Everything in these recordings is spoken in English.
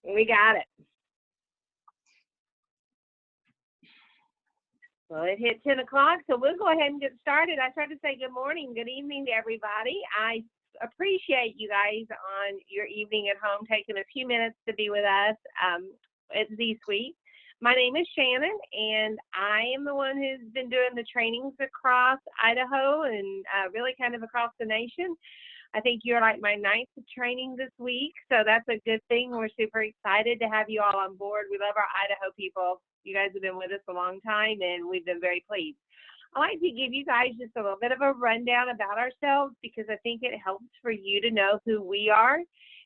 We got it. Well, it hit 10 o'clock, so we'll go ahead and get started. I tried to say good morning, good evening to everybody. I appreciate you guys on your evening at home taking a few minutes to be with us at ZSuites. My name is Shannon, and I am the one who's been doing the trainings across Idaho and really kind of across the nation. I think you're like my 9th training this week, so that's a good thing. We're super excited to have you all on board. We love our Idaho people. You guys have been with us a long time, and we've been very pleased. I'd like to give you guys just a little bit of a rundown about ourselves because I think it helps for you to know who we are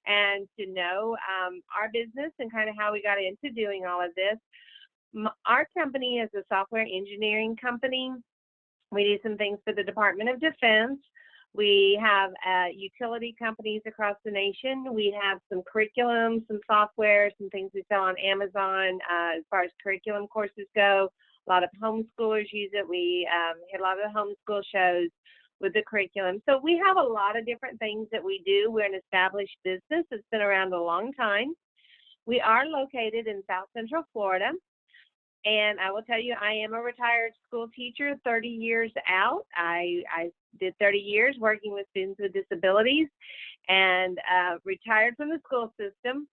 and to know our business and kind of how we got into doing all of this. Our company is a software engineering company. We do some things for the Department of Defense. We have utility companies across the nation. We have some curriculum, some software, some things we sell on Amazon as far as curriculum courses go. A lot of homeschoolers use it. We hit a lot of the homeschool shows with the curriculum. So we have a lot of different things that we do. We're an established business that's been around a long time. We are located in South Central Florida. And I will tell you, I am a retired school teacher, 30 years out. I did 30 years working with students with disabilities and retired from the school system.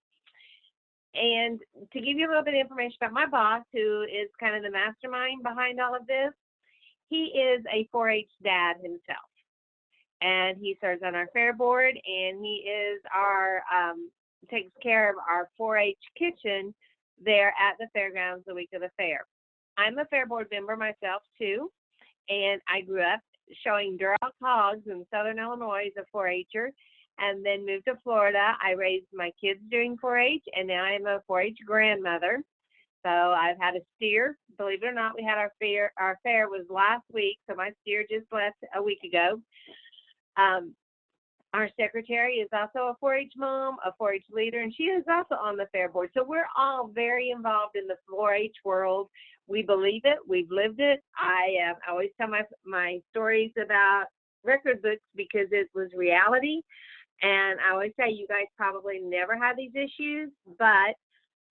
And to give you a little bit of information about my boss, who is kind of the mastermind behind all of this, he is a 4-H dad himself. And he serves on our fair board, and he is our, takes care of our 4-H kitchen there at the fairgrounds the week of the fair. I'm a fair board member myself too, and I grew up showing Duroc hogs in Southern Illinois as a 4-H'er, and then moved to Florida. I raised my kids doing 4-H, and now I'm a 4-H grandmother. So I've had a steer. Believe it or not, we had our fair. Our fair was last week, so my steer just left a week ago. Our secretary is also a 4-H mom, a 4-H leader, and she is also on the fair board. So we're all very involved in the 4-H world. We believe it. We've lived it. I always tell my stories about record books because it was reality. And I always say you guys probably never had these issues, but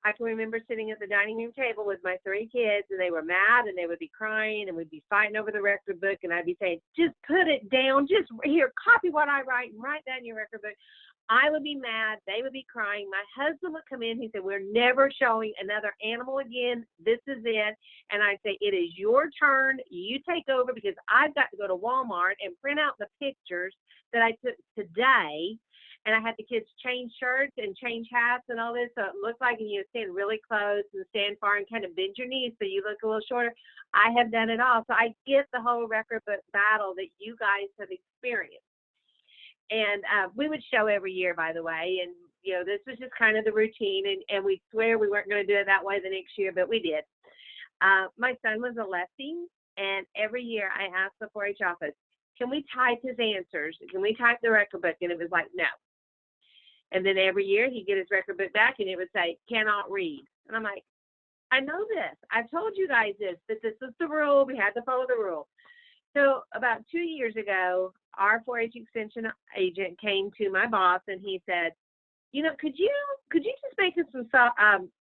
I can remember sitting at the dining room table with my 3 kids, and they were mad, and they would be crying, and we'd be fighting over the record book, and I'd be saying, just put it down, just here, copy what I write, and write that in your record book. I would be mad. They would be crying. My husband would come in. He said, we're never showing another animal again. This is it. And I'd say, it is your turn. You take over because I've got to go to Walmart and print out the pictures that I took today. And I had the kids change shirts and change hats and all this, so it looked like you stand really close and stand far and kind of bend your knees so you look a little shorter. I have done it all. So I get the whole record book battle that you guys have experienced. And we would show every year, by the way, and you know, this was just kind of the routine, and we swear we weren't going to do it that way the next year, but we did. My son was a lefty, and every year I asked the 4-H office, can we type his answers? Can we type the record book? And it was like, no. And then every year he'd get his record book back and it would say, cannot read. And I'm like, I know this. I've told you guys this, that this is the rule. We had to follow the rule. So about 2 years ago, our 4-H extension agent came to my boss and he said, you know, could you just make us some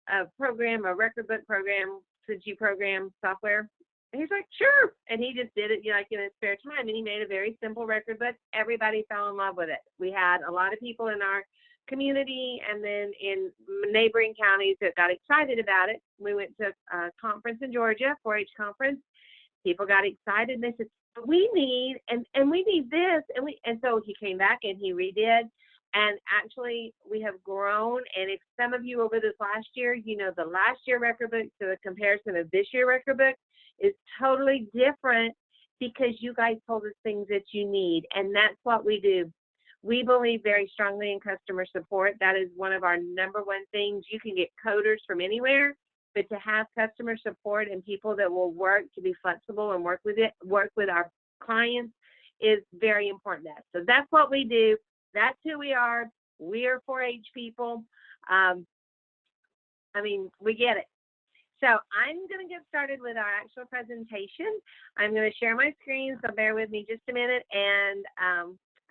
a record book program since you program software? And he's like, sure. And he just did it, you know, like in his spare time. And he made a very simple record book. Everybody fell in love with it. We had a lot of people in our community and then in neighboring counties that got excited about it. We went to a conference in Georgia, 4-H conference. People got excited and they said, we need, and we need this. And so he came back and he redid. And actually we have grown. And if some of you over this last year, you know, the last year record book to the comparison of this year record book is totally different because you guys told us things that you need. And that's what we do. We believe very strongly in customer support. That is one of our #1 things. You can get coders from anywhere, but to have customer support and people that will work to be flexible and work with our clients is very important to us. So that's what we do. That's who we are. We are 4-H people. I mean, we get it. So I'm going to get started with our actual presentation. I'm going to share my screen, so bear with me just a minute. And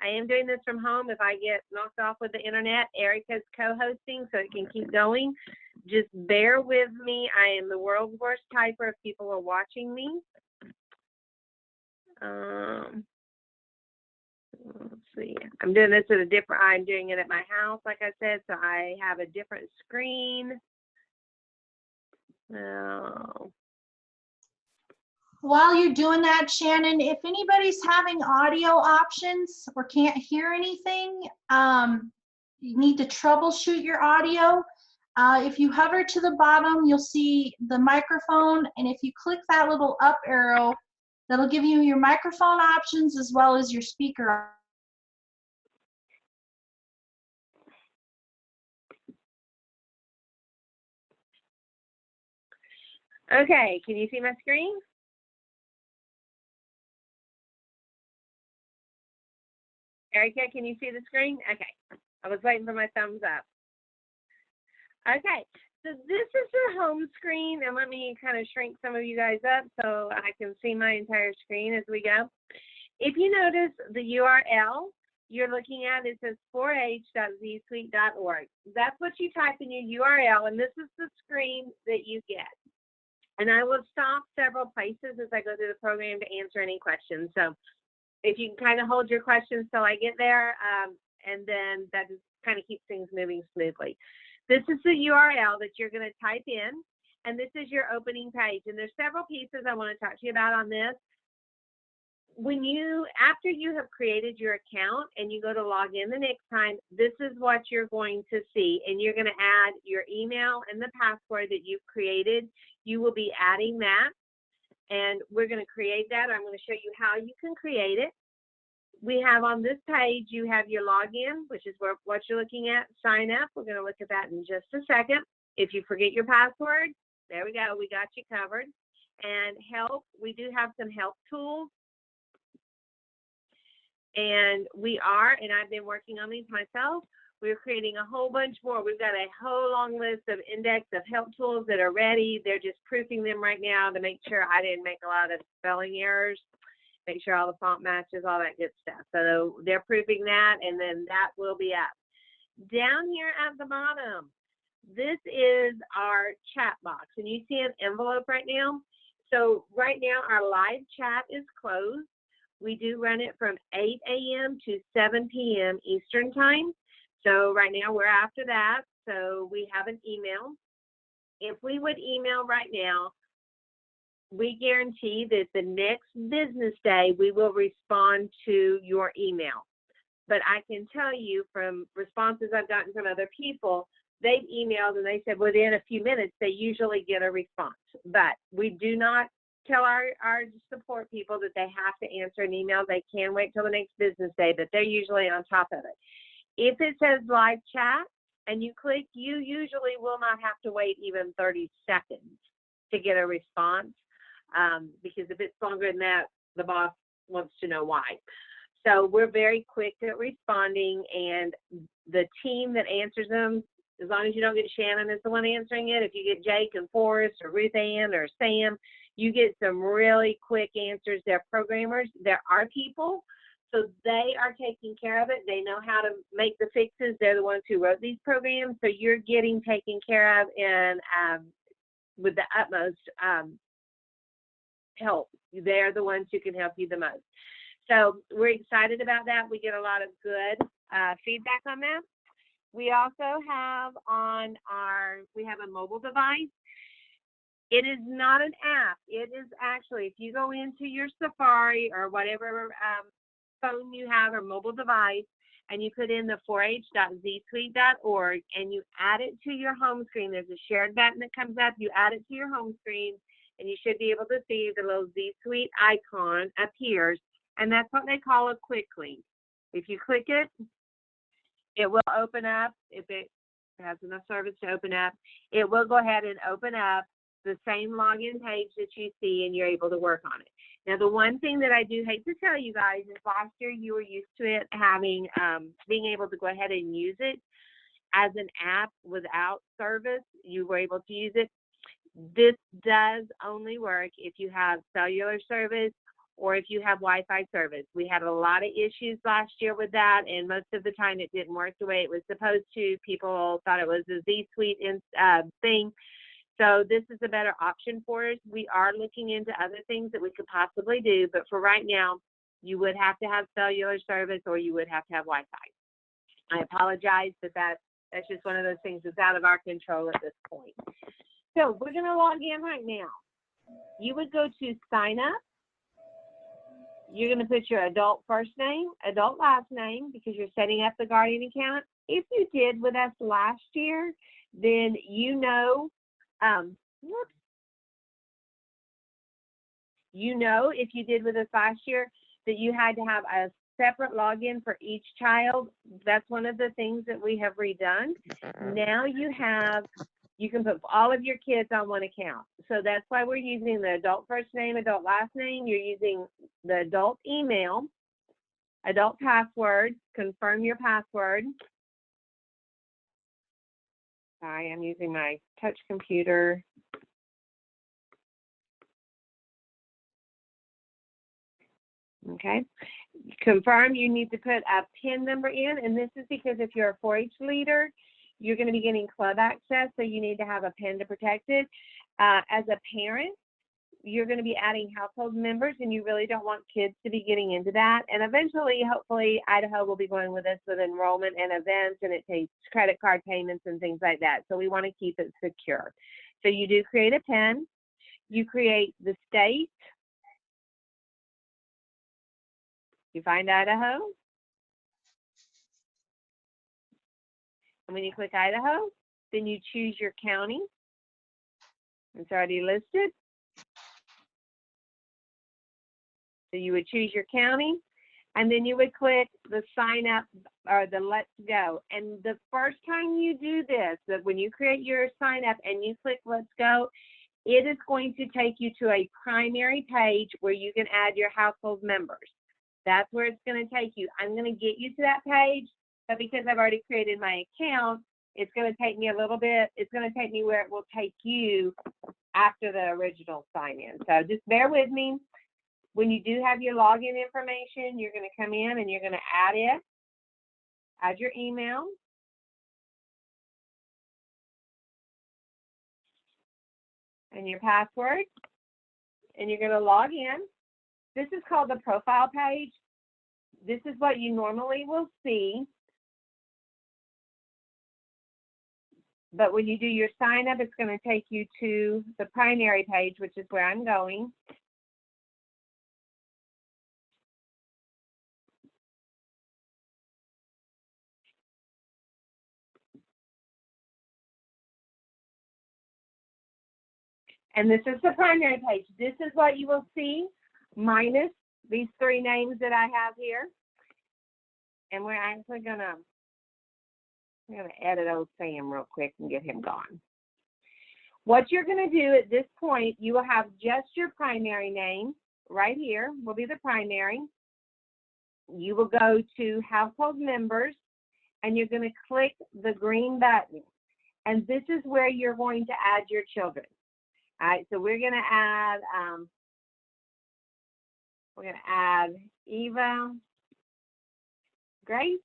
I am doing this from home. If I get knocked off with the internet, Erika's co-hosting, so it can keep going. Just bear with me. I am the world's worst typer if people are watching me. Let's see. I'm doing this at a different, I'm doing it at my house, like I said, so I have a different screen. Oh. While you're doing that, Shannon, if anybody's having audio options or can't hear anything, you need to troubleshoot your audio. If you hover to the bottom, you'll see the microphone, and if you click that little up arrow, that'll give you your microphone options as well as your speaker. Okay, can you see my screen? Erika, can you see the screen? Okay, I was waiting for my thumbs up. Okay, so this is the home screen, and let me kind of shrink some of you guys up so I can see my entire screen as we go. If you notice the URL you're looking at, it says 4h.zsuite.org. That's what you type in your URL, and this is the screen that you get. And I will stop several places as I go through the program to answer any questions. So if you can kind of hold your questions till I get there, and then that just kind of keeps things moving smoothly. This is the URL that you're going to type in, and this is your opening page. And there's several pieces I want to talk to you about on this. When you, after you have created your account and you go to log in the next time, this is what you're going to see, and you're going to add your email and the password that you've created. You will be adding that, and we're going to create that. I'm going to show you how you can create it. We have on this page, you have your login, which is what you're looking at, sign up. We're going to look at that in just a second. If you forget your password, there we go, we got you covered. And help, we do have some help tools. And I've been working on these myself. We're creating a whole bunch more. We've got a whole long list of index of help tools that are ready. They're just proofing them right now to make sure I didn't make a lot of spelling errors, make sure all the font matches, all that good stuff. So they're proofing that, and then that will be up. Down here at the bottom, this is our chat box, and you see an envelope right now. So right now our live chat is closed. We do run it from 8 a.m. to 7 p.m. Eastern time. So right now we're after that. So we have an email. If we would email right now, we guarantee that the next business day we will respond to your email. But I can tell you from responses I've gotten from other people, they've emailed and they said within a few minutes they usually get a response. But we do not tell our support people that they have to answer an email. They can wait till the next business day, but they're usually on top of it. If it says live chat and you click, you usually will not have to wait even 30 seconds to get a response, because if it's longer than that, the boss wants to know why. So we're very quick at responding, and the team that answers them, as long as you don't get Shannon as the one answering it, if you get Jake and Forrest or Ruth Ann or Sam, you get some really quick answers. They're programmers. There are people, so they are taking care of it. They know how to make the fixes. They're the ones who wrote these programs, so you're getting taken care of and with the utmost help. They're the ones who can help you the most. So we're excited about that. We get a lot of good feedback on that. We also have we have a mobile device. It is not an app. It is actually, if you go into your Safari or whatever phone you have or mobile device, and you put in the 4h.zsuite.org and you add it to your home screen, there's a shared button that comes up. You add it to your home screen, and you should be able to see the little Z Suite icon appears, and that's what they call a quick link. If you click it, it will open up. If it has enough service to open up, it will go ahead and open up the same login page that you see, and you're able to work on it. Now, the one thing that I do hate to tell you guys is last year you were used to it having, being able to go ahead and use it as an app without service. You were able to use it. This does only work if you have cellular service or if you have Wi-Fi service. We had a lot of issues last year with that, and most of the time it didn't work the way it was supposed to. People thought it was a ZSuite thing. So this is a better option for us. We are looking into other things that we could possibly do, but for right now, you would have to have cellular service or you would have to have Wi-Fi. I apologize, but that's just one of those things that's out of our control at this point. So we're going to log in right now. You would go to sign up. You're going to put your adult first name, adult last name, because you're setting up the Guardian account. If you did with us last year, then you know, if you did with us last year, that you had to have a separate login for each child. That's one of the things that we have redone. Now you can put all of your kids on one account. So that's why we're using the adult first name, adult last name. You're using the adult email, adult password, confirm your password. Sorry, I'm using my touch computer. Okay, confirm. You need to put a PIN number in, and this is because if you're a 4-H leader, you're going to be getting club access, so you need to have a PIN to protect it. As a parent, you're going to be adding household members, and you really don't want kids to be getting into that. And eventually, hopefully, Idaho will be going with us with enrollment and events, and it takes credit card payments and things like that. So we want to keep it secure. So you do create a PIN. You create the state. You find Idaho. And when you click Idaho, then you choose your county. It's already listed. So you would choose your county, and then you would click the sign up or the let's go. And the first time you do this, that when you create your sign up and you click let's go, it is going to take you to a primary page where you can add your household members. That's where it's going to take you. I'm going to get you to that page, but because I've already created my account, it's going to take me a little bit. It's going to take me where it will take you after the original sign in. So just bear with me. When you do have your login information, you're going to come in and you're going to add it, add your email. And your password, and you're going to log in. This is called the profile page. This is what you normally will see. But when you do your sign up, it's going to take you to the primary page, which is where I'm going. And this is the primary page. This is what you will see, minus these 3 names that I have here. And we're actually I'm gonna edit old Sam real quick and get him gone. What you're gonna do at this point, you will have just your primary name right here, will be the primary. You will go to household members, and you're gonna click the green button. And this is where you're going to add your children. All right, so we're going to add Eva Grace.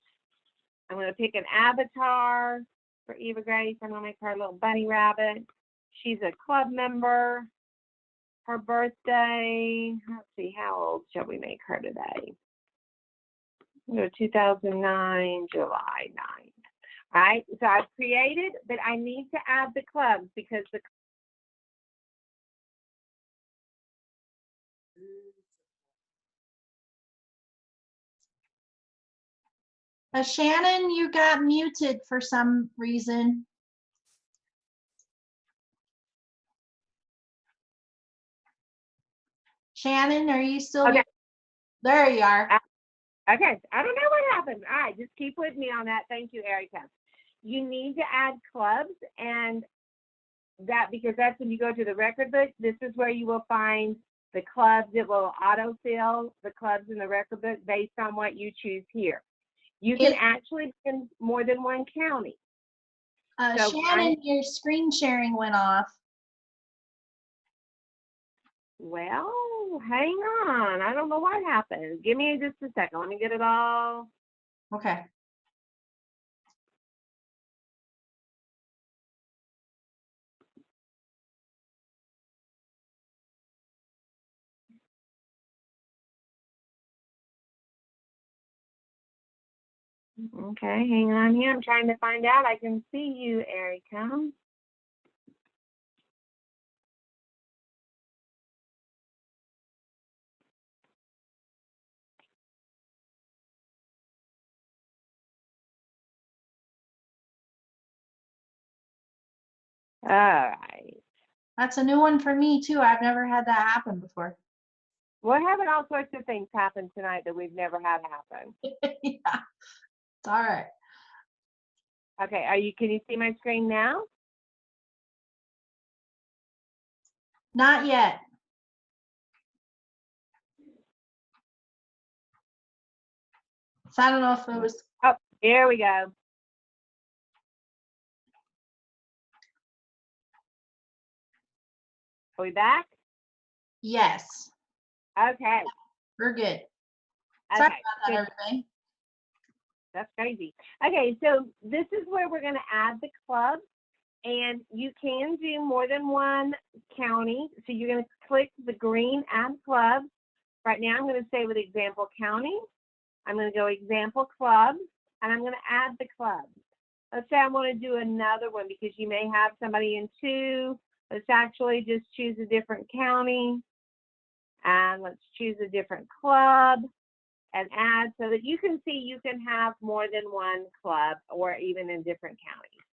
I'm going to pick an avatar for Eva Grace. I'm going to make her a little bunny rabbit. She's a club member. Her birthday, let's see, how old shall we make her today? 2009, July 9th. All right, so I've created, but I need to add the clubs because the Shannon, you got muted for some reason. Shannon, are you still okay? There you are. Okay, I don't know what happened. All right, just keep with me on that. Thank you, Erika. You need to add clubs, and that because that's when you go to the record book. This is where you will find the clubs. It will autofill the clubs in the record book based on what you choose here. You can actually be in more than one county. So Shannon, your screen sharing went off. Well, Oh, hang on. I don't know what happened. Give me just a second. Let me get it all. Okay. Okay, hang on here. I'm trying to find out. I can see you, Erika. All right. That's a new one for me too. I've never had that happen before. We're having all sorts of things happen tonight that we've never had happen. Yeah. It's all right. Okay, can you see my screen now? Not yet. So I don't know if it was. Oh, here we go. Are we back? Yes. Okay. We're good. Okay. Sorry about that, everybody. That's crazy. Okay, so this is where we're going to add the club, and you can do more than one county. So you're going to click the green Add Club. Right now, I'm going to say with example county. I'm going to go example club, and I'm going to add the club. Let's say I want to do another one because you may have somebody in two. Let's actually just choose a different county, and let's choose a different club and add so that you can see you can have more than one club or even in different counties.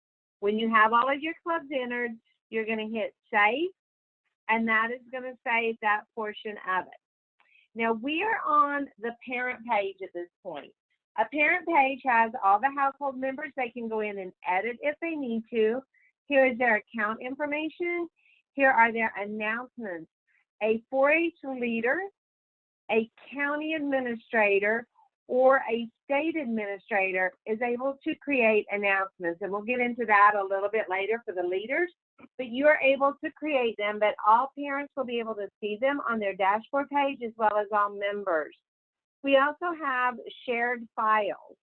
When you have all of your clubs entered, you're going to hit save, and that is going to save that portion of it. Now we are on the parent page at this point. A parent page has all the household members. They can go in and edit if they need to. Here is their account information. Here are their announcements. A 4-H leader, a county administrator, or a state administrator is able to create announcements. And we'll get into that a little bit later for the leaders, but you are able to create them, but all parents will be able to see them on their dashboard page as well as all members. We also have shared files.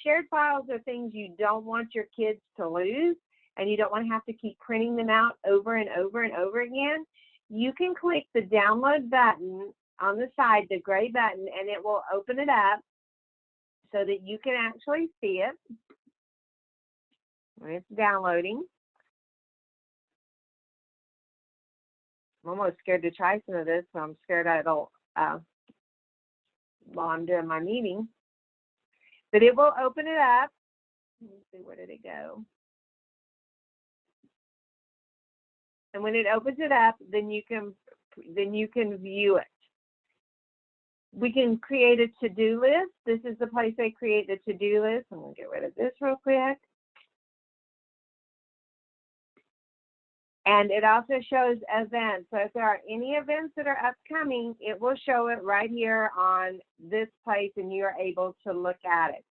Shared files are things you don't want your kids to lose, and you don't want to have to keep printing them out over and over and over again. You can click the download button on the side, the gray button, and it will open it up so that you can actually see it when it's downloading. I'm almost scared to try some of this, so I'm scared it'll while I'm doing my meeting. But it will open it up. Let's see, where did it go? And when it opens it up, then you can view it. We can create a to-do list. This is the place I create the to-do list. I'm going to get rid of this real quick. And it also shows events. So if there are any events that are upcoming, it will show it right here on this place, and you are able to look at it.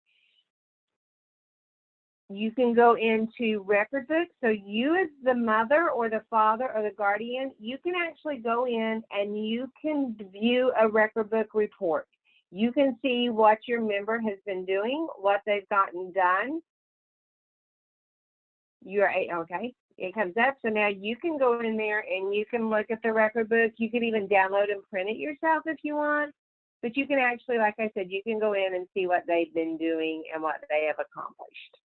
You can go into record books. So you as the mother or the father or the guardian, you can actually go in and you can view a record book report. You can see what your member has been doing, what they've gotten done. Okay, it comes up. So now you can go in there and you can look at the record book. You can even download and print it yourself if you want. But you can actually, like I said, you can go in and see what they've been doing and what they have accomplished.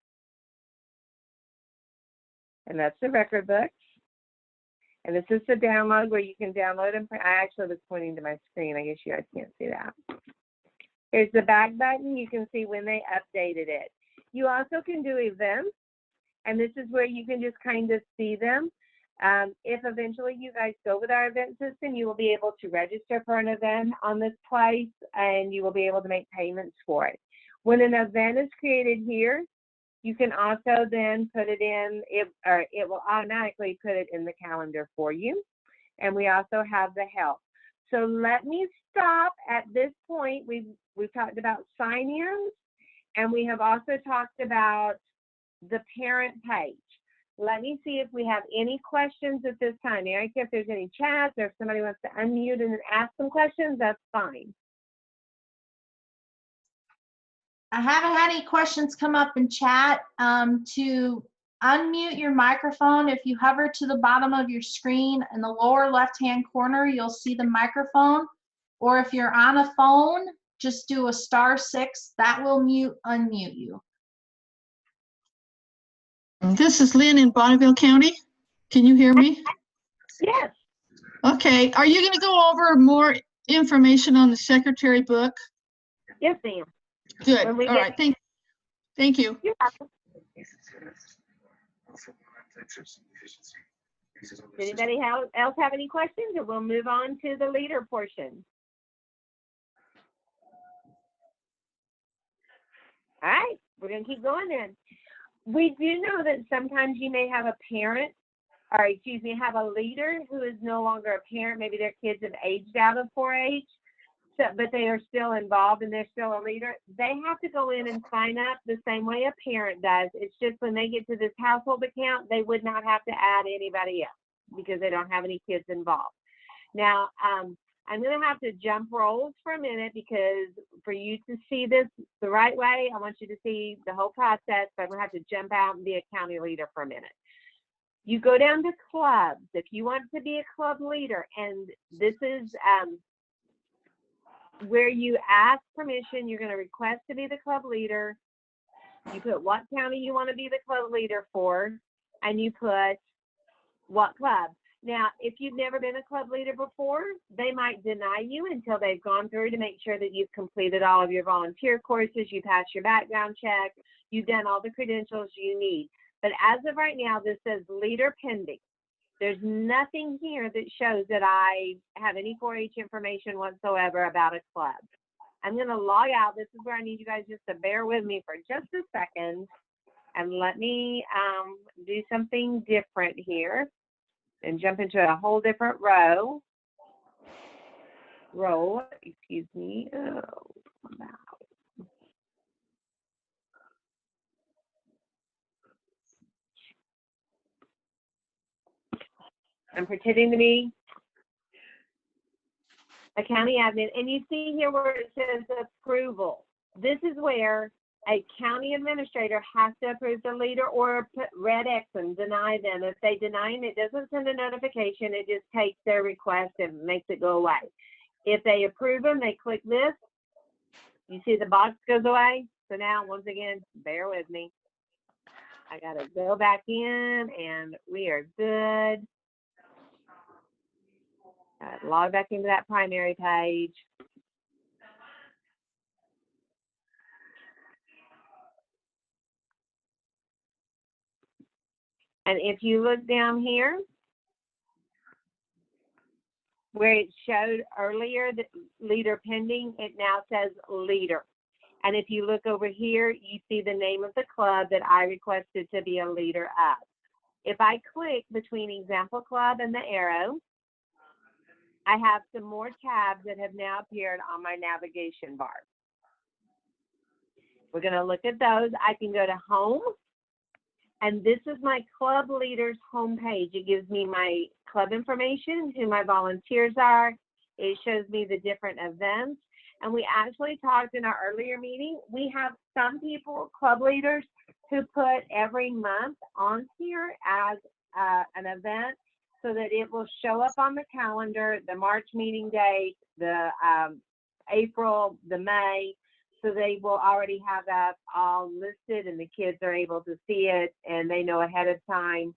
And that's the record books. And this is the download where you can download and print. I actually was pointing to my screen. I guess you guys can't see that. Here's the back button. You can see when they updated it. You also can do events, and this is where you can just kind of see them. If eventually you guys go with our event system, you will be able to register for an event on this place, and you will be able to make payments for it. When an event is created here, you can also then put it in, it will automatically put it in the calendar for you. And we also have the help. So let me stop at this point. We've talked about sign-ins, and we have also talked about the parent page. Let me see if we have any questions at this time. Erika, if there's any chats or if somebody wants to unmute and ask some questions, that's fine. I haven't had any questions come up in chat. To unmute your microphone, if you hover to the bottom of your screen in the lower left-hand corner, you'll see the microphone. Or if you're on a phone, just do a *6. That will unmute you. This is Lynn in Bonneville County. Can you hear me? Yes. Okay. Are you going to go over more information on the secretary book? Yes, ma'am. Good. All right. Thank you. You're welcome. Does anybody else have any questions, or we'll move on to the leader portion? All right, we're going to keep going then. We do know that sometimes you may have a parent, or excuse me, have a leader who is no longer a parent. Maybe their kids have aged out of 4-H, but they are still involved and they're still a leader. They have to go in and sign up the same way a parent does. It's just when they get to this household account, they would not have to add anybody else because they don't have any kids involved. Now, I'm going to have to jump roles for a minute because for you to see this the right way, I want you to see the whole process. So I'm going to have to jump out and be a county leader for a minute. You go down to clubs if you want to be a club leader, and this is where you ask permission. You're going to request to be the club leader. You put what county you want to be the club leader for, and you put what club. Now, if you've never been a club leader before, they might deny you until they've gone through to make sure that you've completed all of your volunteer courses, you passed your background check, you've done all the credentials you need. But as of right now, this says leader pending. There's nothing here that shows that I have any 4-H information whatsoever about a club. I'm going to log out. This is where I need you guys just to bear with me for just a second. And let me do something different here and jump into a whole different role, excuse me. Oh, wow. I'm pretending to be a county admin, and you see here where it says approval. This is where a county administrator has to approve the leader or put red X and deny them. If they deny them, it doesn't send a notification. It just takes their request and makes it go away. If they approve them, they click this. You see the box goes away. So now, once again, bear with me. I got to go back in, and we are good. Log back into that primary page. And if you look down here, where it showed earlier that leader pending, it now says leader. And if you look over here, you see the name of the club that I requested to be a leader of. If I click between example club and the arrow, I have some more tabs that have now appeared on my navigation bar. We're going to look at those. I can go to home. And this is my club leaders homepage. It gives me my club information, who my volunteers are. It shows me the different events. And we actually talked in our earlier meeting. We have some people, club leaders, who put every month on here as an event so that it will show up on the calendar, the March meeting date, the April, the May. So they will already have that all listed and the kids are able to see it and they know ahead of time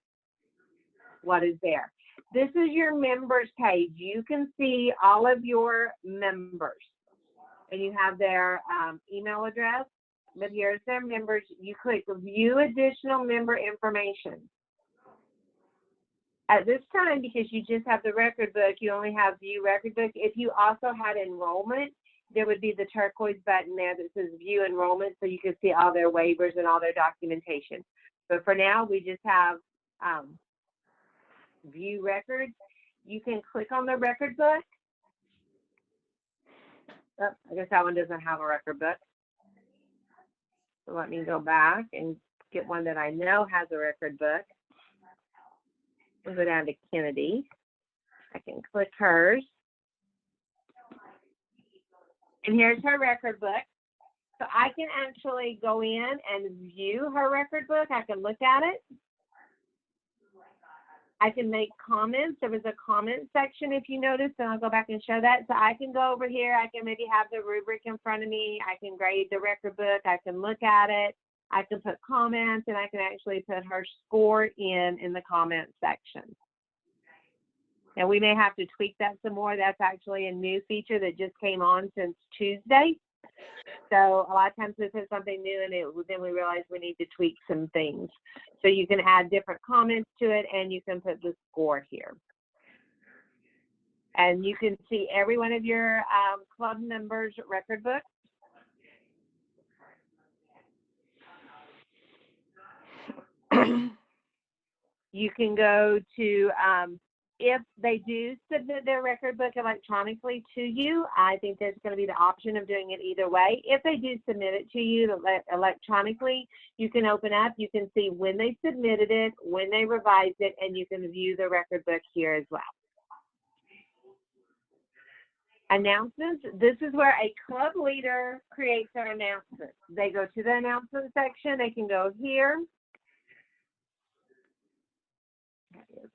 what is there. This is your members page. You can see all of your members and you have their email address, but here's their members. You click view additional member information. At this time, because you just have the record book, you only have view record book. If you also had enrollment, there would be the turquoise button there that says view enrollment, so you can see all their waivers and all their documentation. But for now, we just have view records. You can click on the record book. Oh, I guess that one doesn't have a record book. So let me go back and get one that I know has a record book. We'll go down to Kennedy. I can click hers. And here's her record book. So I can actually go in and view her record book. I can look at it. I can make comments. There was a comment section, if you notice, and I'll go back and show that. So I can go over here. I can maybe have the rubric in front of me. I can grade the record book. I can look at it. I can put comments, and I can actually put her score in the comment section. Now, we may have to tweak that some more. That's actually a new feature that just came on since Tuesday. So a lot of times this is something new, and then we realize we need to tweak some things. So you can add different comments to it, and you can put the score here. And you can see every one of your club members' record books. You can go to, if they do submit their record book electronically to you, I think there's going to be the option of doing it either way. If they do submit it to you electronically, you can open up, you can see when they submitted it, when they revised it, and you can view the record book here as well. Announcements. This is where a club leader creates their announcements. They go to the announcement section. They can go here.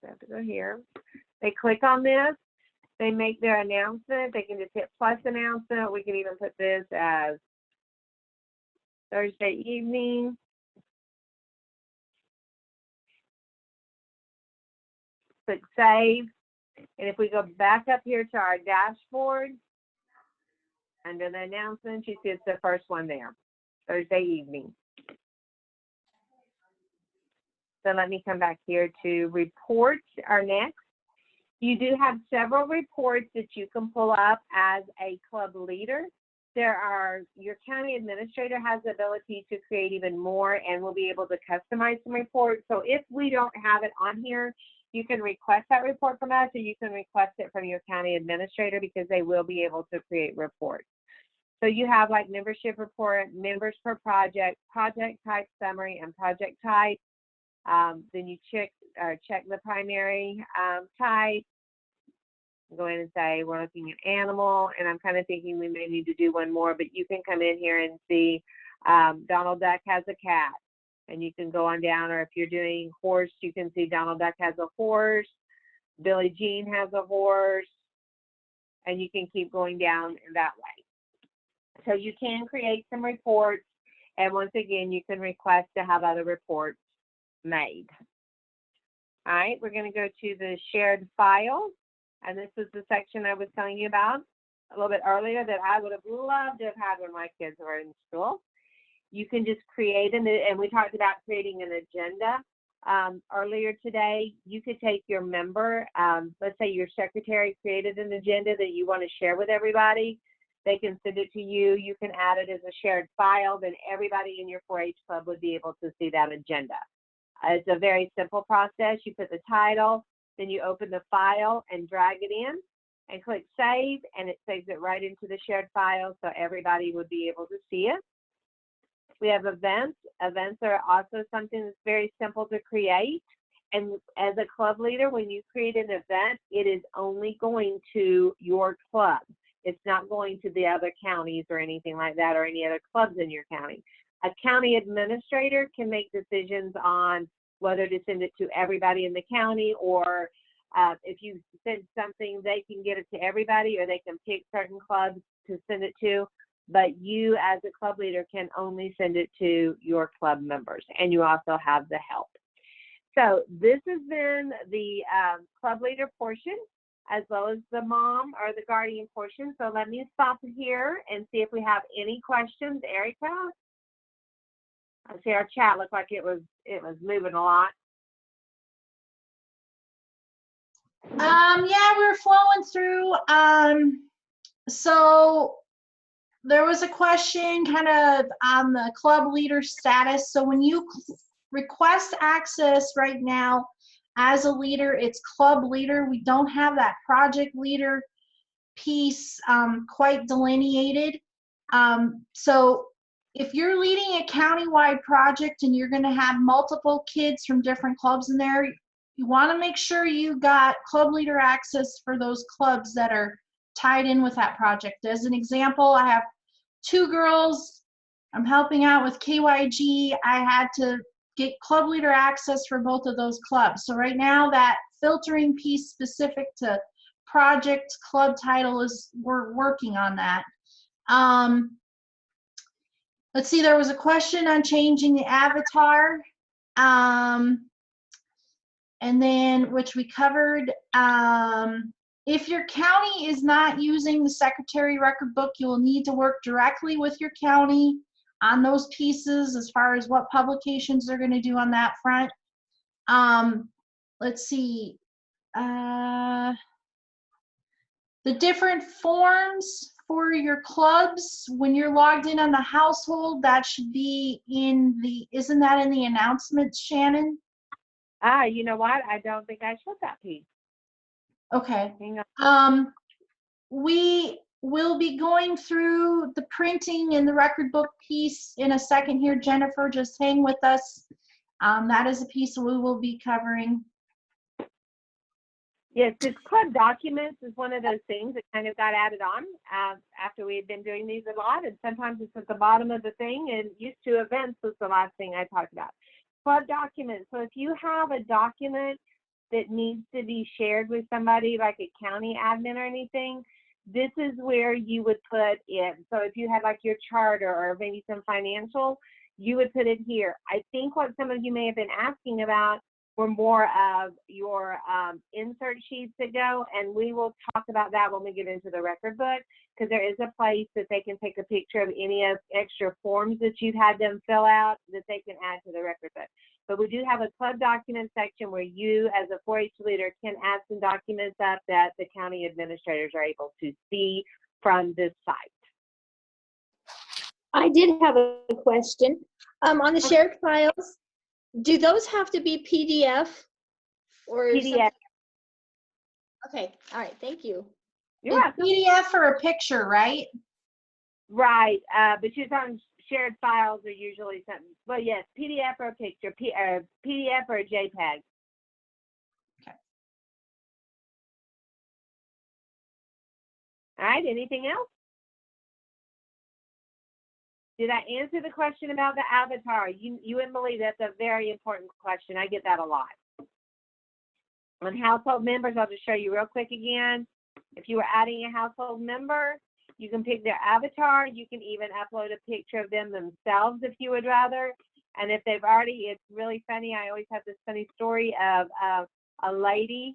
I have to go here. They click on this. They make their announcement. They can just hit plus announcement. We can even put this as Thursday evening. Click save. And if we go back up here to our dashboard, under the announcements, you see it's the first one there, Thursday evening. So let me come back here to reports are next. You do have several reports that you can pull up as a club leader. Your county administrator has the ability to create even more and will be able to customize some reports. So if we don't have it on here, you can request that report from us, or you can request it from your county administrator, because they will be able to create reports. So you have like membership report, members per project, project type summary, and project type. Then you check the primary type. Go in and say we're looking at animal, and I'm kind of thinking we may need to do one more, but you can come in here and see Donald Duck has a cat, and you can go on down, or if you're doing horse, you can see Donald Duck has a horse, Billie Jean has a horse, and you can keep going down in that way. So you can create some reports, and once again, you can request to have other reports made. All right, we're going to go to the shared file, and this is the section I was telling you about a little bit earlier that I would have loved to have had when my kids were in school. You can just create and we talked about creating an agenda earlier today. You could take your member, let's say your secretary created an agenda that you want to share with everybody. They can send it to you. You can add it as a shared file. Then everybody in your 4-H club would be able to see that agenda. It's a very simple process. You put the title, then you open the file and drag it in and click save, and it saves it right into the shared file, so everybody would be able to see it. We have events. Events are also something that's very simple to create. And as a club leader, when you create an event, it is only going to your club. It's not going to the other counties or anything like that, or any other clubs in your county. A county administrator can make decisions on whether to send it to everybody in the county, or if you send something, they can get it to everybody, or they can pick certain clubs to send it to. But you, as a club leader, can only send it to your club members, and you also have the help. So this has been the club leader portion, as well as the mom or the guardian portion. So let me stop here and see if we have any questions. Erika? I see our chat looked like it was moving a lot. Yeah, we were flowing through. So there was a question kind of on the club leader status. So when you request access right now as a leader, it's club leader. We don't have that project leader piece quite delineated. So if you're leading a countywide project and you're going to have multiple kids from different clubs in there, you want to make sure you got club leader access for those clubs that are tied in with that project. As an example, I have 2 girls I'm helping out with KYG. I had to get club leader access for both of those clubs. So right now that filtering piece specific to project club title is, we're working on that. Let's see, there was a question on changing the avatar. And then, which we covered, if your county is not using the Secretary Record Book, you will need to work directly with your county on those pieces as far as what publications they're going to do on that front. Let's see, the different forms for your clubs, when you're logged in on the household, that should be in the, isn't that in the announcements, Shannon? You know what? I don't think I showed that piece. Okay. Hang on. We will be going through the printing and the record book piece in a second here, Jennifer. Just hang with us. That is a piece we will be covering. Yes, this club documents is one of those things that kind of got added on after we had been doing these a lot, and sometimes it's at the bottom of the thing, and used to events was the last thing I talked about. Club documents. So if you have a document that needs to be shared with somebody like a county admin or anything, this is where you would put it. So if you had like your charter or maybe some financial, you would put it here. I think what some of you may have been asking about were more of your insert sheets that go, and we will talk about that when we get into the record book, because there is a place that they can take a picture of any of extra forms that you've had them fill out that they can add to the record book. But we do have a club document section where you as a 4-H leader can add some documents up that the county administrators are able to see from this site. I did have a question. On the shared files, do those have to be PDF or PDF. Okay, all right, thank you. You're welcome. PDF or a picture, right? Right, but you're talking shared files are usually something. Well, yes, PDF or a picture, PDF or a JPEG. Okay. All right, anything else? Did I answer the question about the avatar? You wouldn't believe that's a very important question. I get that a lot. On household members, I'll just show you real quick again. If you were adding a household member, you can pick their avatar. You can even upload a picture of them themselves if you would rather. And if they've already, it's really funny. I always have this funny story of a lady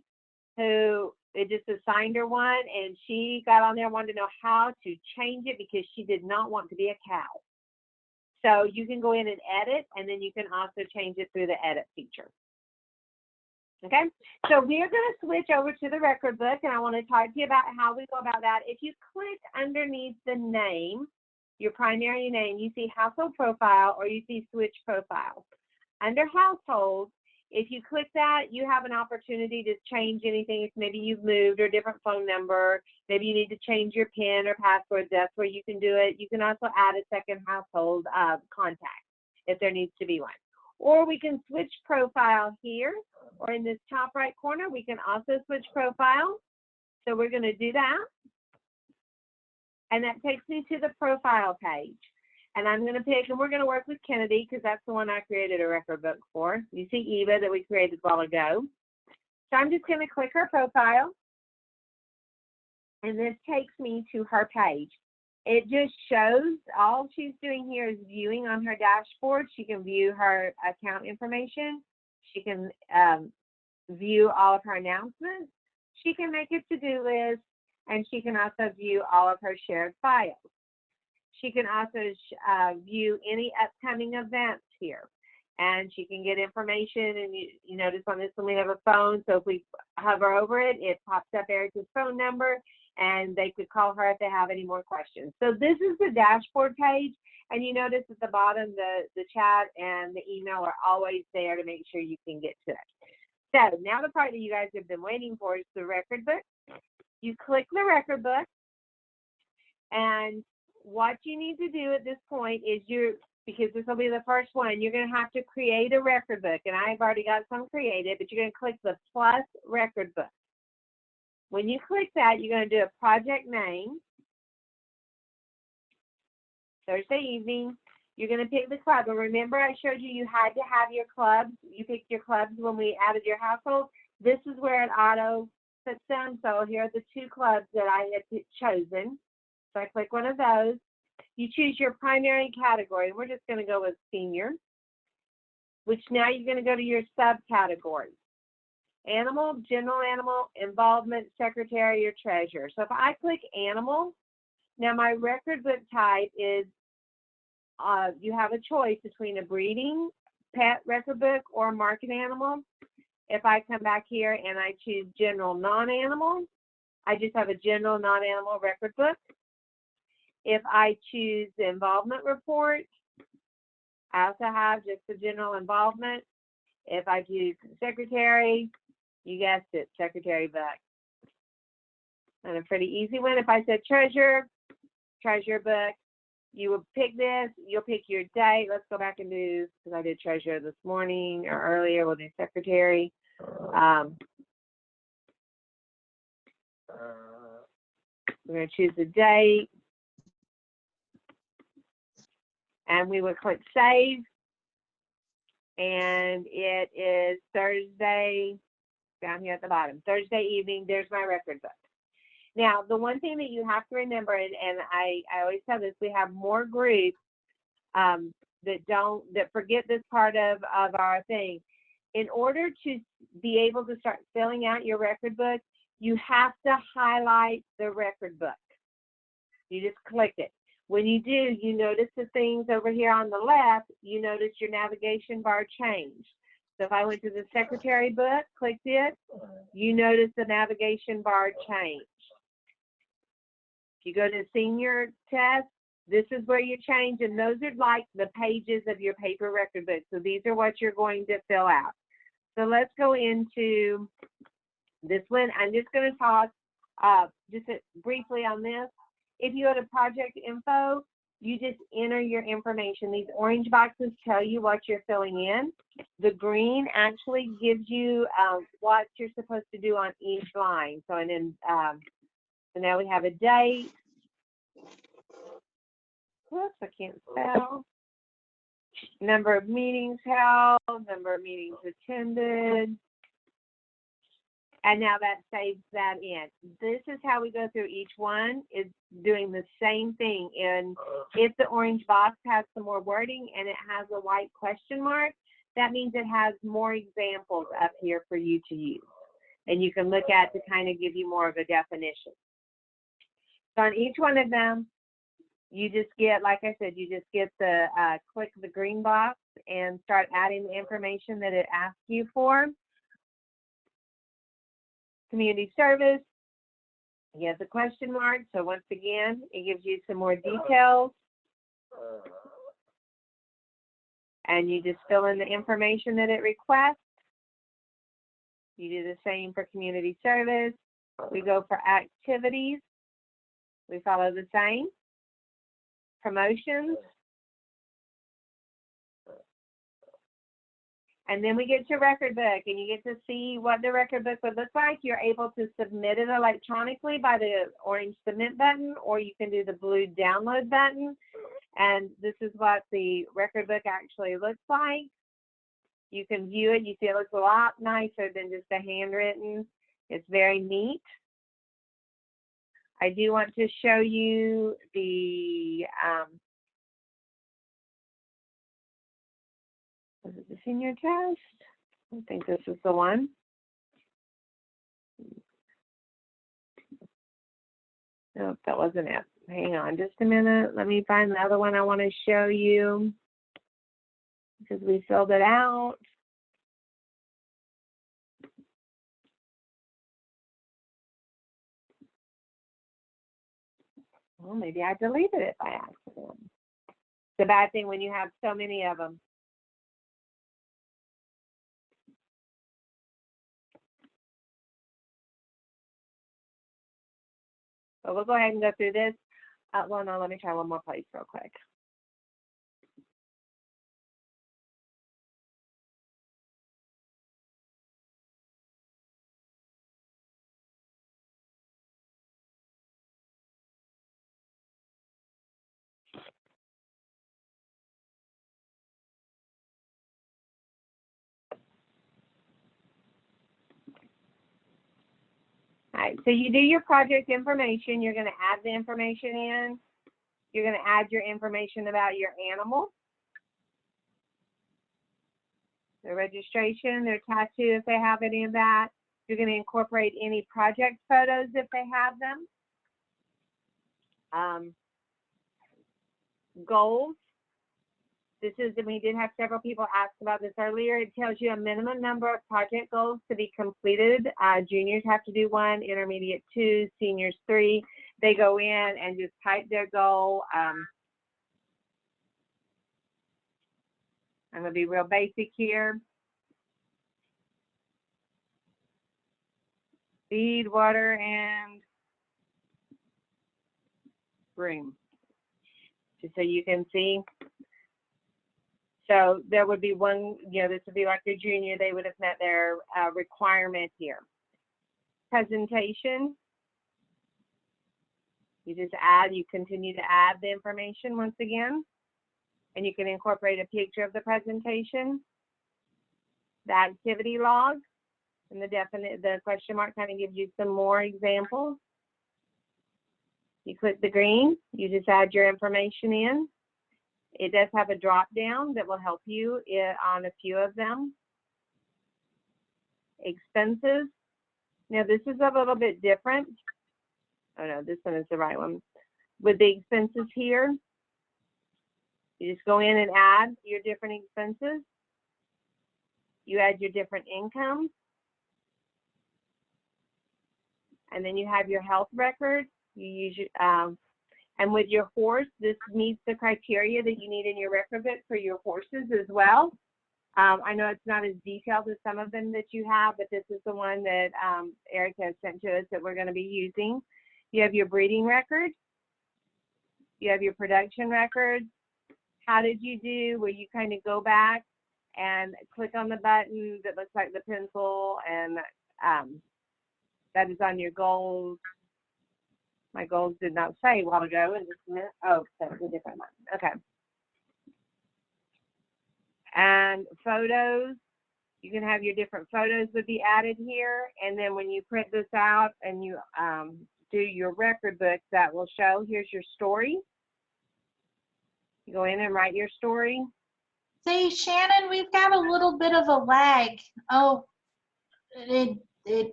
who, it just assigned her one, and she got on there and wanted to know how to change it because she did not want to be a cow. So you can go in and edit, and then you can also change it through the edit feature. Okay, so we're going to switch over to the record book, and I want to talk to you about how we go about that. If you click underneath the name, your primary name, you see household profile or you see switch profile. Under household, if you click that, you have an opportunity to change anything. If maybe you've moved or a different phone number, maybe you need to change your PIN or password, that's where you can do it. You can also add a second household contact if there needs to be one. Or we can switch profile here, or in this top right corner, we can also switch profile. So we're going to do that. And that takes me to the profile page. And I'm going to pick, and we're going to work with Kennedy because that's the one I created a record book for. You see Eva that we created a while ago. So I'm just going to click her profile. And this takes me to her page. It just shows all she's doing here is viewing on her dashboard. She can view her account information. She can view all of her announcements. She can make a to-do list, and she can also view all of her shared files. She can also view any upcoming events here, and she can get information. And you notice on this one we have a phone, so if we hover over it, it pops up Erika's phone number, and they could call her if they have any more questions. So this is the dashboard page, and you notice at the bottom the chat and the email are always there to make sure you can get to it. So now the part that you guys have been waiting for is the record book. You click the record book, and what you need to do at this point is because this will be the first one, you're going to have to create a record book. And I've already got some created, but you're going to click the plus record book. When you click that, you're going to do a project name. Thursday evening, you're going to pick the club. And remember, I showed you had to have your clubs. You picked your clubs when we added your household. This is where it auto puts them. So here are the 2 clubs that I had chosen. So I click one of those. You choose your primary category. We're just going to go with senior, which now you're going to go to your subcategories. Animal, general animal, involvement, secretary, or treasurer. So if I click animal, now my record book type is, you have a choice between a breeding, pet record book, or market animal. If I come back here and I choose general non-animal, I just have a general non-animal record book. If I choose the involvement report, I also have just the general involvement. If I choose secretary, you guessed it, secretary book. And a pretty easy one. If I said treasurer book, you will pick this, you'll pick your date. Let's go back and do, because I did treasurer this morning or earlier, we'll do secretary. We're going to choose the date. And we would click save. And it is Thursday, down here at the bottom. Thursday evening, there's my record book. Now, the one thing that you have to remember, and I always tell this, we have more groups that forget this part of our thing. In order to be able to start filling out your record book, you have to highlight the record book. You just click it. When you do, you notice the things over here on the left, you notice your navigation bar changed. So if I went to the secretary book, clicked it, you notice the navigation bar changed. If you go to senior test, this is where you change, and those are like the pages of your paper record book. So these are what you're going to fill out. So let's go into this one. I'm just going to talk just briefly on this. If you go to project info, you just enter your information. These orange boxes tell you what you're filling in. The green actually gives you what you're supposed to do on each line. So, and then so now we have a date. Whoops, I can't spell. Number of meetings held, number of meetings attended. And now that saves that in. This is how we go through each one, is doing the same thing. And if the orange box has some more wording and it has a white question mark, that means it has more examples up here for you to use. And you can look at to kind of give you more of a definition. So on each one of them, you just get, like I said, you just get the, click the green box and start adding the information that it asks you for. Community service, you have the question mark. So once again, it gives you some more details. And you just fill in the information that it requests. You do the same for community service. We go for activities. We follow the same. Promotions. And then we get to record book, and you get to see what the record book would look like. You're able to submit it electronically by the orange submit button, or you can do the blue download button. And this is what the record book actually looks like. You can view it. You see it looks a lot nicer than just a handwritten. It's very neat. I do want to show you the was it the senior test? I think this is the one. Nope, that wasn't it. Hang on just a minute. Let me find the other one I want to show you because we filled it out. Well, maybe I deleted it by accident. It's a bad thing when you have so many of them. But we'll go ahead and go through this. Well, no, let me try one more place real quick. right, so you do your project information. You're going to add the information in. You're going to add your information about your animal, their registration, their tattoo if they have any of that. You're going to incorporate any project photos if they have them. Goals. This is, and we did have several people ask about this earlier. It tells you a minimum number of project goals to be completed. Juniors have to do 1, intermediate 2, seniors 3. They go in and just type their goal. I'm going to be real basic here. Feed, water, and groom. Just so you can see. So there would be one, this would be like your junior, they would have met their requirement here. Presentation. You just add, you continue to add the information once again, and you can incorporate a picture of the presentation. The activity log, and the question mark kind of gives you some more examples. You click the green, you just add your information in. It does have a drop down that will help you on a few of them. Expenses. Now this is a little bit different. Oh no, this one is the right one. With the expenses here, you just go in and add your different expenses. You add your different incomes. And then you have your health record. You use your, and with your horse, this meets the criteria that you need in your record book for your horses as well. I know it's not as detailed as some of them that you have, but this is the one that Erika has sent to us that we're going to be using. You have your breeding record. You have your production record. How did you do? Where you kind of go back and click on the button that looks like the pencil, and that is on your goals. My goals did not say a while ago. In just a minute. Oh, that was a different one. Okay. And photos. You can have your different photos would be added here. And then when you print this out and you do your record book, that will show, here's your story. You go in and write your story. Say, Shannon, we've got a little bit of a lag. Oh, it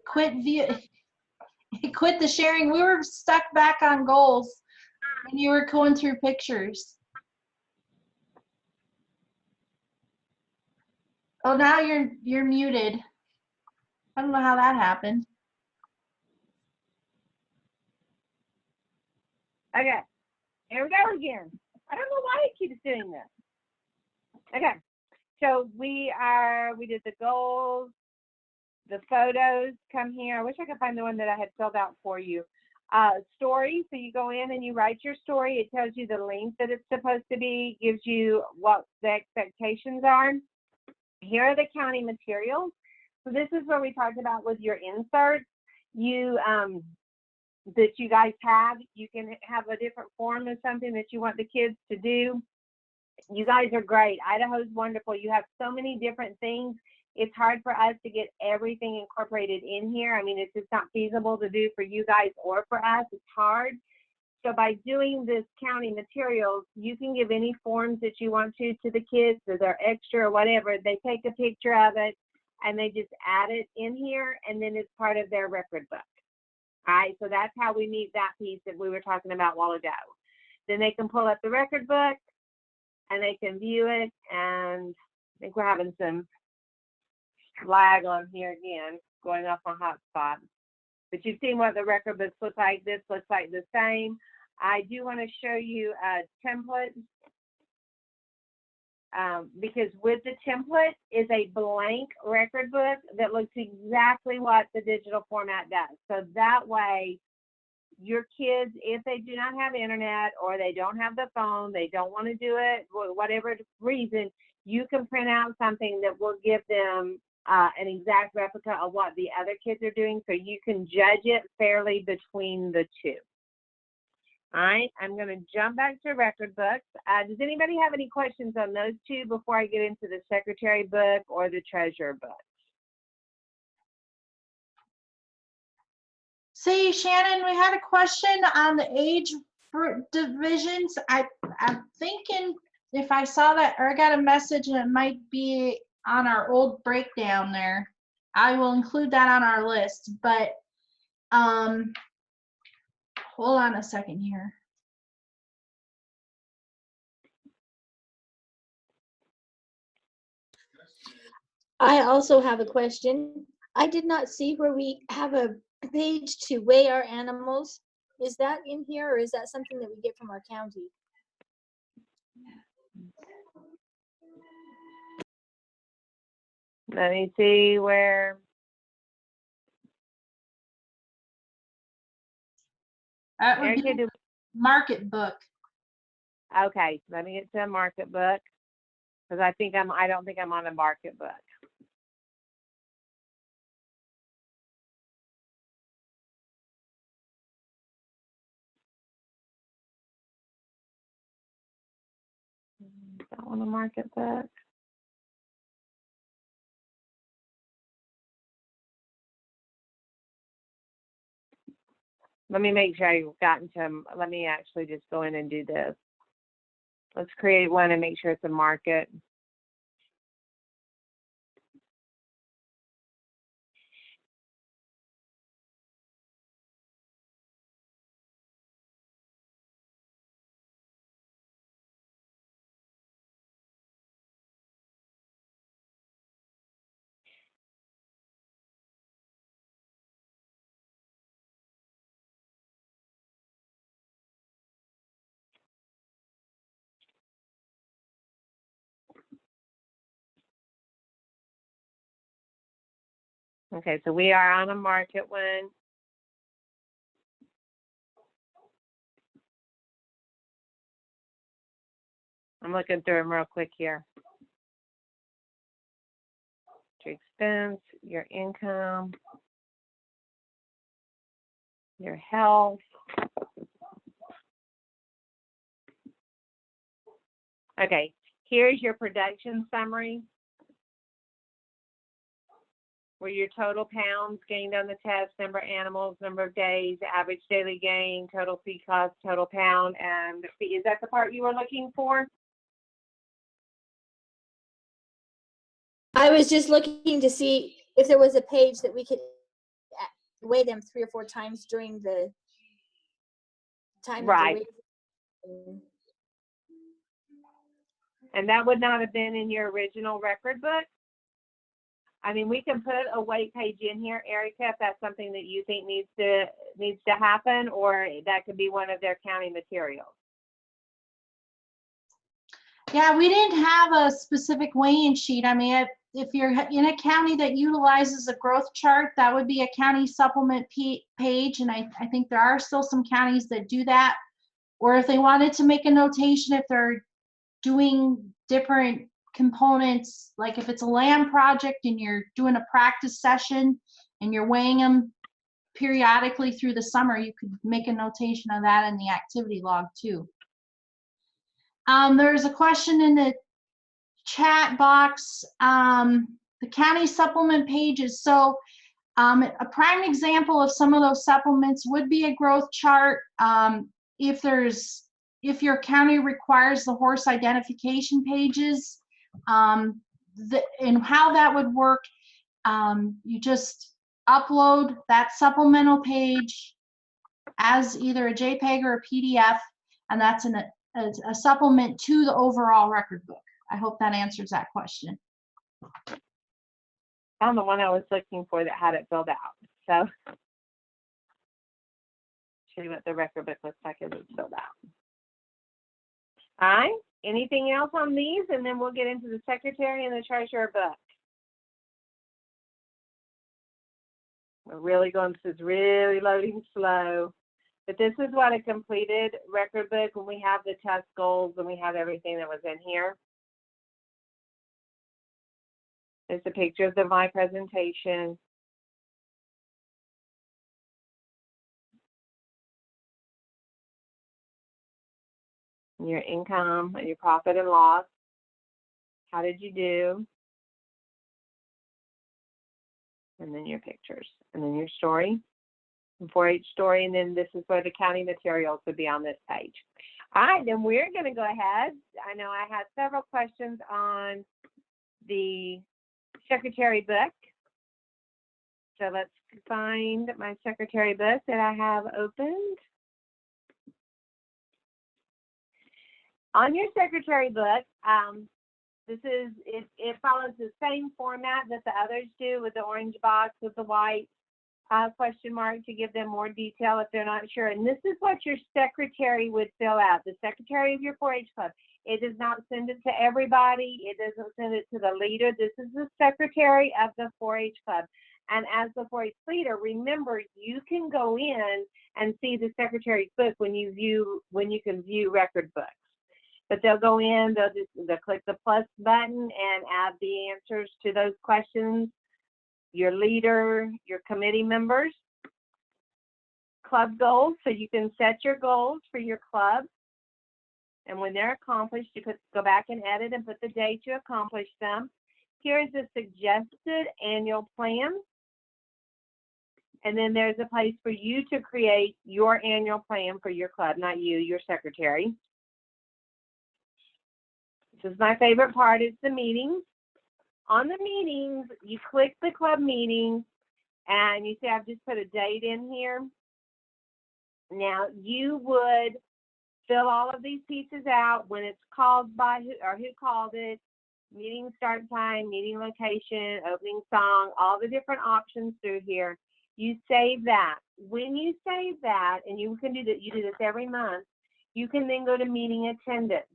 quit it quit the sharing. We were stuck back on goals when you were going through pictures. Oh, now you're muted. I don't know how that happened. Okay, here we go again. I don't know why it keeps doing this. Okay, so we did the goals, the photos come here. I wish I could find the one that I had filled out for you. Story, so you go in and you write your story. It tells you the length that it's supposed to be, gives you what the expectations are. Here are the county materials. So this is where we talked about with your inserts. That you guys have. You can have a different form of something that you want the kids to do. You guys are great. Idaho's wonderful. You have so many different things. It's hard for us to get everything incorporated in here. I mean, it's just not feasible to do for you guys or for us. It's hard. So by doing this county materials, you can give any forms that you want to the kids, or they're extra or whatever. They take a picture of it and they just add it in here, and then it's part of their record book. All right, so that's how we meet that piece that we were talking about a while ago. Then they can pull up the record book and they can view it, and I think we're having some lag on here again, going off on hotspot. But you've seen what the record books look like. This looks like the same. I do want to show you a template because with the template is a blank record book that looks exactly what the digital format does. So that way, your kids, if they do not have internet or they don't have the phone, they don't want to do it for whatever reason, you can print out something that will give them an exact replica of what the other kids are doing, so you can judge it fairly between the two. All right, I'm going to jump back to record books. Does anybody have any questions on those two before I get into the secretary book or the treasurer book? Say, Shannon, we had a question on the age divisions. I'm thinking if I saw that or I got a message and it might be on our old breakdown there, I will include that on our list. But hold on a second here. I also have a question. I did not see where we have a page to weigh our animals. Is that in here or is that something that we get from our county? Let me see where. That would Erika, be market book. okay, let me get to a market book because I don't think I'm on a market book. Is that one a market book? Let me make sure I've gotten to, let me actually just go in and do this. Let's create one and make sure it's a market. Okay, so we are on a market one. I'm looking through them real quick here. Your expense, your income, your health. Okay, here's your production summary, where your total pounds gained on the test, number of animals, number of days, average daily gain, total feed cost, total pound, and the fee. Is that the part you were looking for? I was just looking to see if there was a page that we could weigh them 3 or 4 times during the time that Right. they're waiting. And that would not have been in your original record book. I mean, we can put a weight page in here, Erika, if that's something that you think needs to happen, or that could be one of their county materials. Yeah, we didn't have a specific weigh-in sheet. I mean, if you're in a county that utilizes a growth chart, that would be a county supplement page. And I think there are still some counties that do that. Or if they wanted to make a notation, if they're doing different components, like if it's a land project and you're doing a practice session and you're weighing them periodically through the summer, you could make a notation of that in the activity log too. There's a question in the chat box, the county supplement pages. So a prime example of some of those supplements would be a growth chart. If your county requires the horse identification pages, and how that would work, you just upload that supplemental page as either a JPEG or a PDF, and that's a supplement to the overall record book. I hope that answers that question. Found the one I was looking for that had it filled out. So, show you what the record book looks like as it's filled out. All right. Anything else on these? And then we'll get into the secretary and the treasurer book. We're really going, this is really loading slow. But this is what a completed record book, when we have the test goals and we have everything that was in here. There's a picture of my presentation. Your income and your profit and loss. How did you do? And then your pictures. And then your story. 4-H story, and then this is where the county materials would be on this page. All right, then we're going to go ahead. I know I had several questions on the secretary book. So let's find my secretary book that I have opened. On your secretary book, it follows the same format that the others do, with the orange box with the white question mark to give them more detail if they're not sure. And this is what your secretary would fill out, the secretary of your 4-H club. It does not send it to everybody. It doesn't send it to the leader. This is the secretary of the 4-H club. And as the 4-H leader, remember, you can go in and see the secretary's book when you can view record books. But they'll go in, they'll click the plus button and add the answers to those questions. Your leader, your committee members, club goals, so you can set your goals for your club. And when they're accomplished, you go back and edit and put the date you accomplished them. Here is a suggested annual plan. And then there's a place for you to create your annual plan for your club, not you, your secretary. This is my favorite part, is the meetings. On the meetings, you click the club meetings, and you see I've just put a date in here. Now, you would fill all of these pieces out when it's called by who called it, meeting start time, meeting location, opening song, all the different options through here. You save that. When you save that, and you can do that, you do this every month, you can then go to meeting attendance.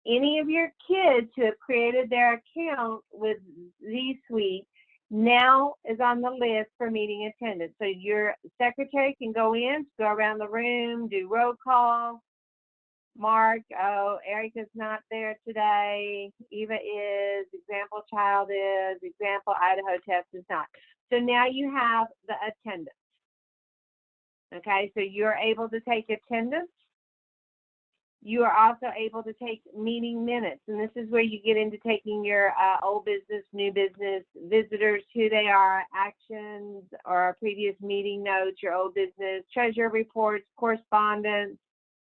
Any of your kids who have created their account with ZSuites now is on the list for meeting attendance. So your secretary can go around the room, do roll call, mark, oh, Erika's not there today, Eva is, example child is, example Idaho test is not. So now you have the attendance. Okay, so you're able to take attendance. You are also able to take meeting minutes, and this is where you get into taking your old business, new business, visitors, who they are, actions, or previous meeting notes, your old business, treasurer reports, correspondence,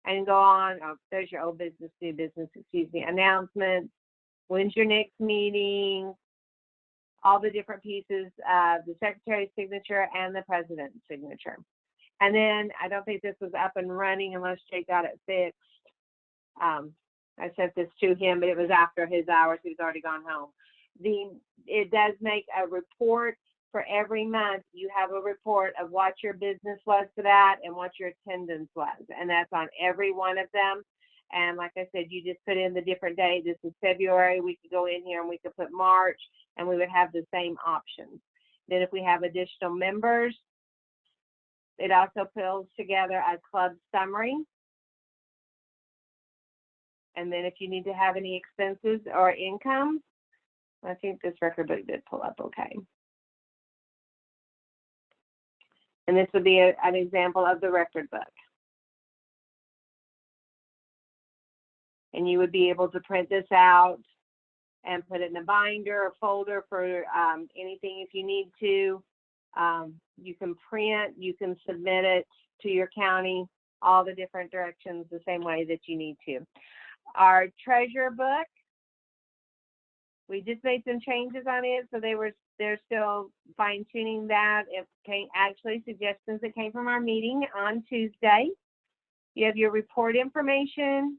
and go on. Oh, there's your old business, new business, excuse me, announcements, when's your next meeting, all the different pieces, the secretary's signature and the president's signature. And then I don't think this was up and running unless Jake got it fixed. I sent this to him, but it was after his hours. He's already gone home. It does make a report for every month. You have a report of what your business was for that and what your attendance was, and that's on every one of them. And like I said, you just put in the different date. This is February. We could go in here and we could put March, and we would have the same options. Then if we have additional members, it also pulls together a club summary. And then if you need to have any expenses or income, I think this record book did pull up okay. And this would be an example of the record book. And you would be able to print this out and put it in a binder or folder for anything if you need to. You can print, you can submit it to your county, all the different directions the same way that you need to. Our treasure book, we just made some changes on it, so they're still fine-tuning that. It came, actually, suggestions that came from our meeting on Tuesday. You have your report information,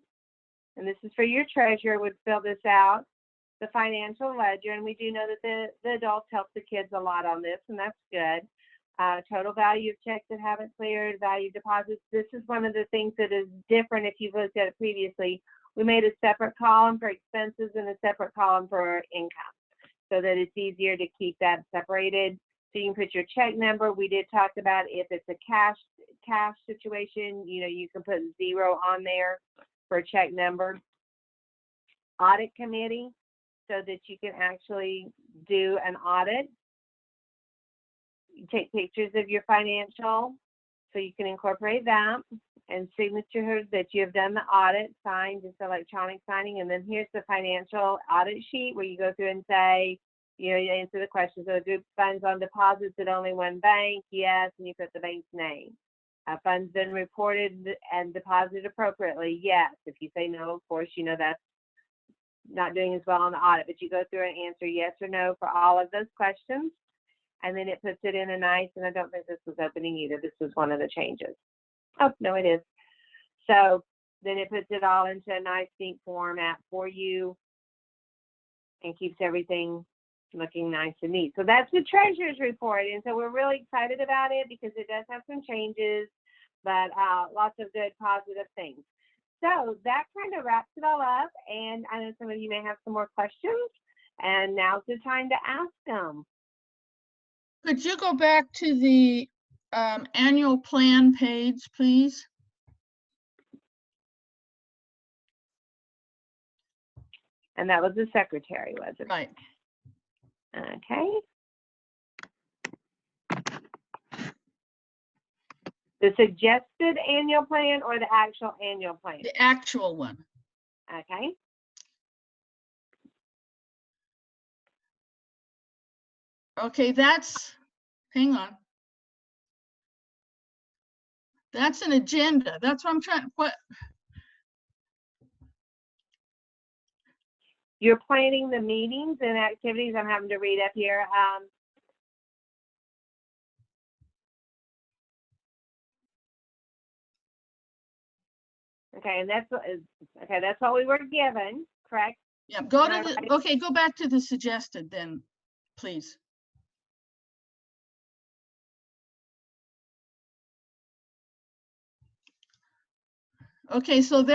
and this is for your treasurer, would fill this out. The financial ledger, and we do know that the adults help the kids a lot on this, and that's good. Total value of checks that haven't cleared, value deposits. This is one of the things that is different if you've looked at it previously. We made a separate column for expenses and a separate column for income so that it's easier to keep that separated. So you can put your check number. We did talk about if it's a cash situation, you know, you can put 0 on there for a check number. Audit committee, so that you can actually do an audit. You take pictures of your financial so you can incorporate that, and signatures that you have done the audit, signed, just electronic signing. And then here's the financial audit sheet where you go through and say, you answer the question. So the group funds on deposits at only one bank, yes, and you put the bank's name. Funds been reported and deposited appropriately, yes. If you say no, of course, you know that's not doing as well on the audit, but you go through and answer yes or no for all of those questions. And then it puts it in a nice, and I don't think this was opening either. This was one of the changes. Oh, no, it is. So then it puts it all into a nice, neat format for you and keeps everything looking nice and neat. So that's the treasurer's report. And so we're really excited about it because it does have some changes, but lots of good, positive things. So that kind of wraps it all up. And I know some of you may have some more questions, and now's the time to ask them. Could you go back to the annual plan page, please? And that was the secretary, was it? Right. Okay. The suggested annual plan or the actual annual plan? The actual one. Okay. Okay, hang on. That's an agenda. That's what I'm trying, You're planning the meetings and activities. I'm having to read up here. Okay, and that's what we were given, correct? yeah, okay, go back to the suggested then, please. Okay, so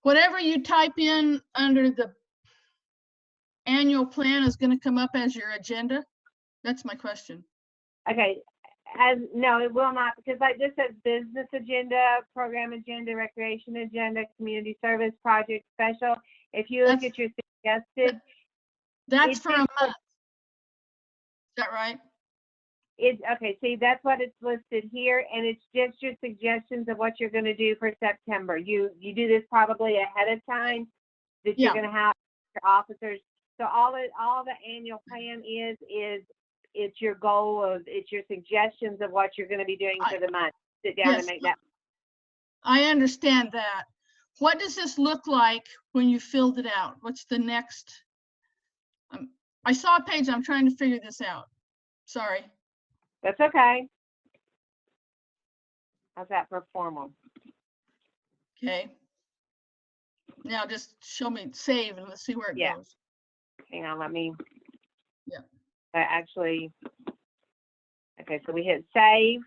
whatever you type in under the annual plan is going to come up as your agenda? That's my question. Okay, no, it will not, because like this says business agenda, program agenda, recreation agenda, community service, project special. If you look at your suggested. That's for a month. Is that right? Okay, see, that's what it's listed here, and it's just your suggestions of what you're going to do for September. You do this probably ahead of time, that you're going to have your officers. So all the annual plan is it's your goal of, it's your suggestions of what you're going to be doing for the month. Sit down and make that. I understand that. What does this look like when you filled it out? What's the next? I saw a page. I'm trying to figure this out. Sorry. That's okay. How's that for formal? Okay. Now just show me save and let's see where it goes. Hang on, let me. Yeah. Actually, okay, so we hit save.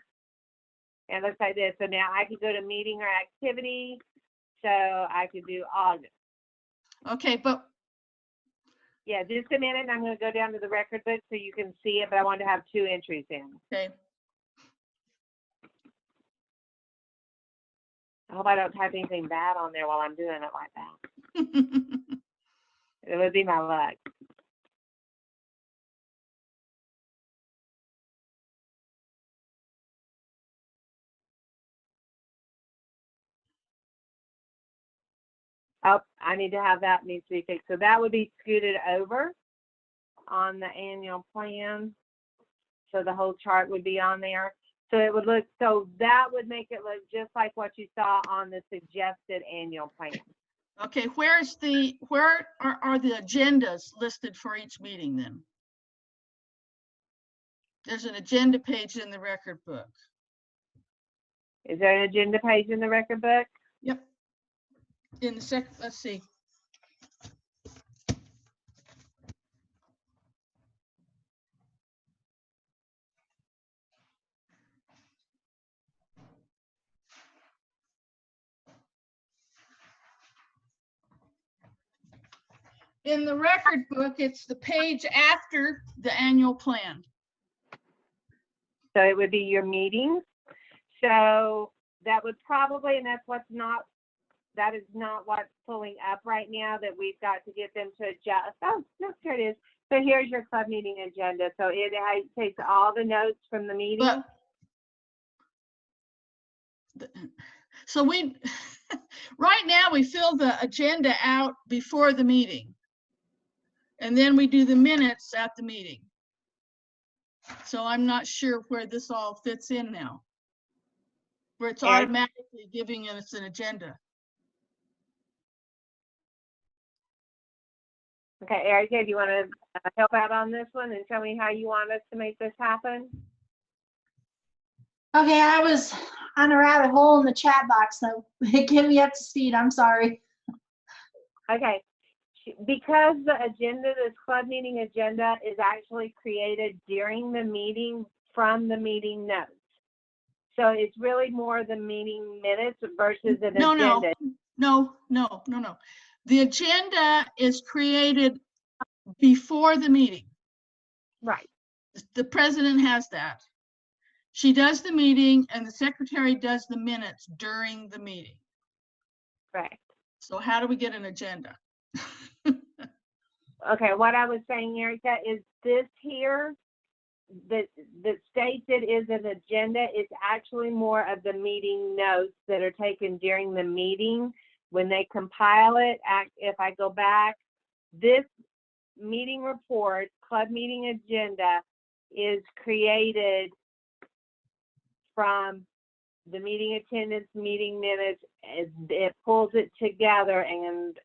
And it looks like this. So now I could go to meeting or activity. So I could do Audit. Okay, but. Yeah, just a minute. I'm going to go down to the record book so you can see it, but I want to have 2 entries in. Okay. I hope I don't type anything bad on there while I'm doing it like that. It would be my luck. Oh, I need to have that needs to be fixed. So that would be scooted over on the annual plan. So the whole chart would be on there. So it would look, so that would make it look just like what you saw on the suggested annual plan. Okay, where are the agendas listed for each meeting then? There's an agenda page in the record book. Is there an agenda page in the record book? Yep. In the let's see. In the record book, it's the page after the annual plan. So it would be your meetings. So that would probably, and that is not what's pulling up right now, that we've got to get them to adjust. Oh, no, here it is. So here's your club meeting agenda. So it takes all the notes from the meeting. So right now we fill the agenda out before the meeting. And then we do the minutes at the meeting. So I'm not sure where this all fits in now, where it's And- automatically giving us an agenda. Okay, Erika, do you want to help out on this one and tell me how you want us to make this happen? Okay, I was on a rabbit hole in the chat box, so get me up to speed. I'm sorry. Okay, because the agenda, this club meeting agenda is actually created during the meeting from the meeting notes. So it's really more the meeting minutes versus an agenda. No. The agenda is created before the meeting. Right, The president has that. She does the meeting and the secretary does the minutes during the meeting. right. So how do we get an agenda? Okay, what I was saying, Erika, is this here, that states it is an agenda, it's actually more of the meeting notes that are taken during the meeting. When they compile it, if I go back, this meeting report, club meeting agenda is created from the meeting attendance, meeting minutes. It pulls it together and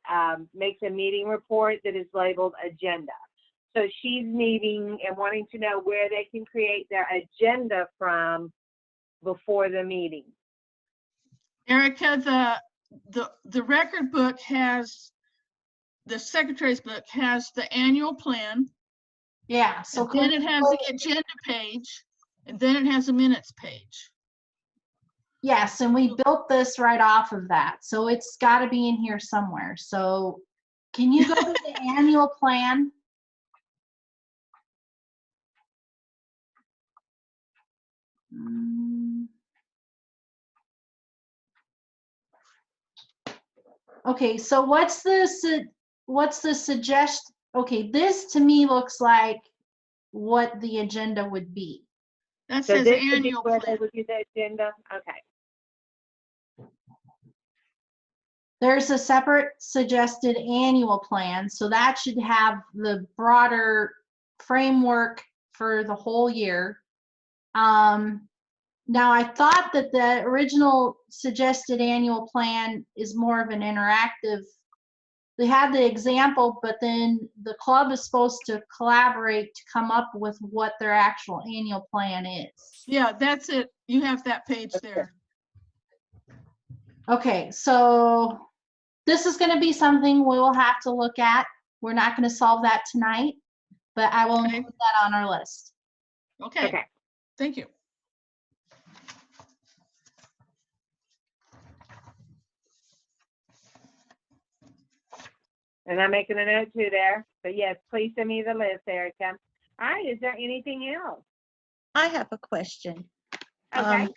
makes a meeting report that is labeled agenda. So she's needing and wanting to know where they can create their agenda from before the meeting. Erika, the record book has, the secretary's book has the annual plan. Yeah, so And then it has the agenda page, and then it has a minutes page. yes, and we built this right off of that. So it's got to be in here somewhere. So can you go to the annual plan? Okay, so what's the suggest? Okay, this to me looks like what the agenda would be. That So says this would be annual where plan. they would do the agenda. Okay. There's a separate suggested annual plan, so that should have the broader framework for the whole year. Now, I thought that the original suggested annual plan is more of an interactive. They had the example, but then the club is supposed to collaborate to come up with what their actual annual plan is. Yeah, that's it. You have that page there. Okay, so this is going to be something we will have to look at. We're not going to solve that tonight, but I will Okay. include that on our list. Okay, Okay. thank you. And I'm making a note too there. But yes, please send me the list, Erika. All right, is there anything else? I have a question. Okay.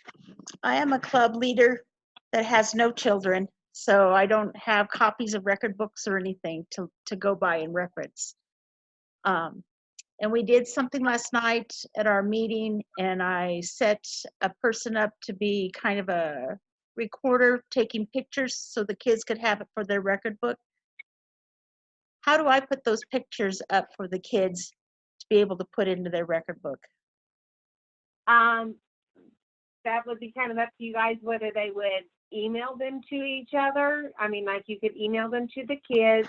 I am a club leader that has no children, so I don't have copies of record books or anything to go by and reference. And we did something last night at our meeting, and I set a person up to be kind of a recorder taking pictures so the kids could have it for their record book. How do I put those pictures up for the kids to be able to put into their record book? That would be kind of up to you guys whether they would email them to each other. I mean, like you could email them to the kids.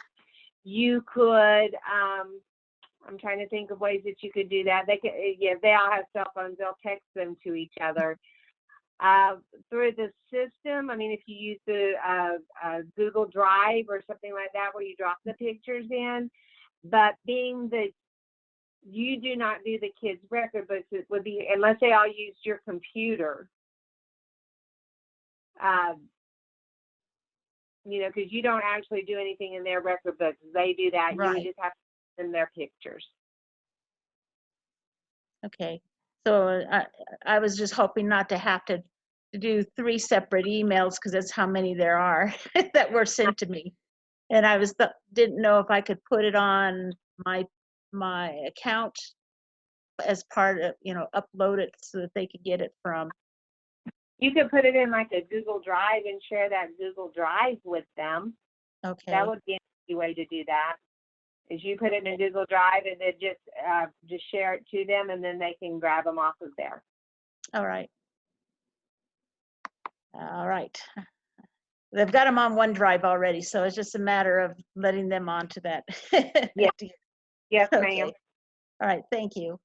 You could, I'm trying to think of ways that you could do that. They could, yeah, they all have cell phones. They'll text them to each other. Through the system, I mean, if you use the Google Drive or something like that where you drop the pictures in, but being that you do not do the kids' record books, it would be, unless they all used your computer, you know, because you don't actually do anything in their record books. They do that. Right. You would just have to send their pictures. Okay, so I was just hoping not to have to do 3 separate emails because that's how many there are that were sent to me. And I didn't know if I could put it on my account as part of, you know, upload it so that they could get it from. You could put it in like a Google Drive and share that Google Drive with them. Okay. That would be an easy way to do that. is you put it in a Google Drive and then just share it to them, and then they can grab them off of there. All right. All right. They've got them on OneDrive already, so it's just a matter of letting them onto that. Yes. Yes, ma'am. Okay. All right, thank you.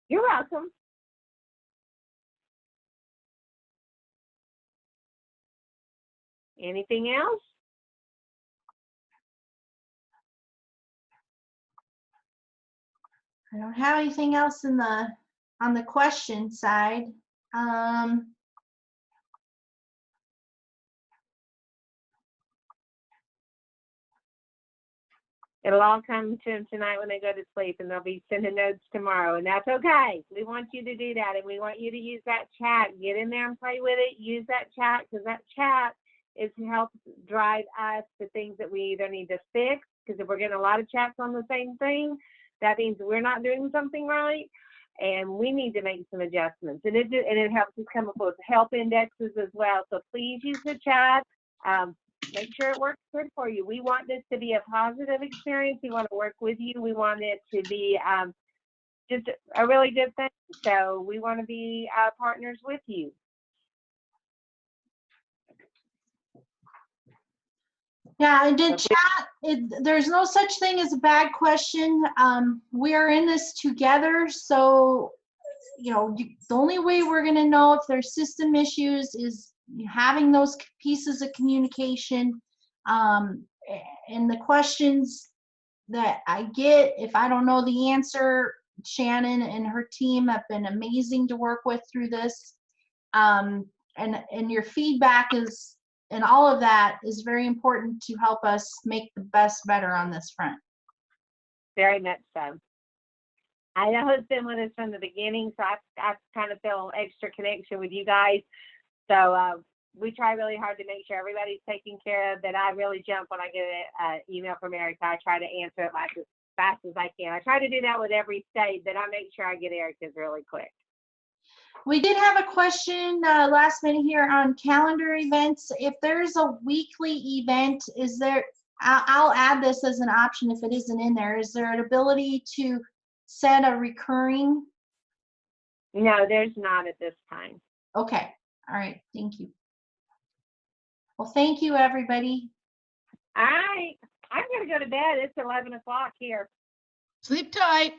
You're welcome. Anything else? I don't have anything else on the question side. It'll all come to them tonight when they go to sleep, and they'll be sending notes tomorrow, and that's okay. We want you to do that, and we want you to use that chat. Get in there and play with it. Use that chat, because that chat is to help drive us to things that we either need to fix, because if we're getting a lot of chats on the same thing, that means we're not doing something right, and we need to make some adjustments. And it helps us come up with help indexes as well. So please use the chat. Make sure it works good for you. We want this to be a positive experience. We want to work with you. We want it to be just a really good thing. So we want to be partners with you. Yeah, I did chat. There's no such thing as a bad question. We are in this together. So, the only way we're going to know if there's system issues is having those pieces of communication. And the questions that I get, if I don't know the answer, Shannon and her team have been amazing to work with through this. And your feedback and all of that is very important to help us make the best better on this front. Very much so. Idaho's been with us from the beginning, so I kind of feel an extra connection with you guys. So we try really hard to make sure everybody's taken care of. That I really jump when I get an email from Erika. I try to answer it like as fast as I can. I try to do that with every state, but I make sure I get Erika's really quick. We did have a question last minute here on calendar events. If there's a weekly event, is there, I'll add this as an option if it isn't in there, is there an ability to set a recurring? No, there's not at this time. Okay, all right, thank you. Well, thank you, everybody. All right, I'm gonna go to bed. It's 11 o'clock here. Sleep tight.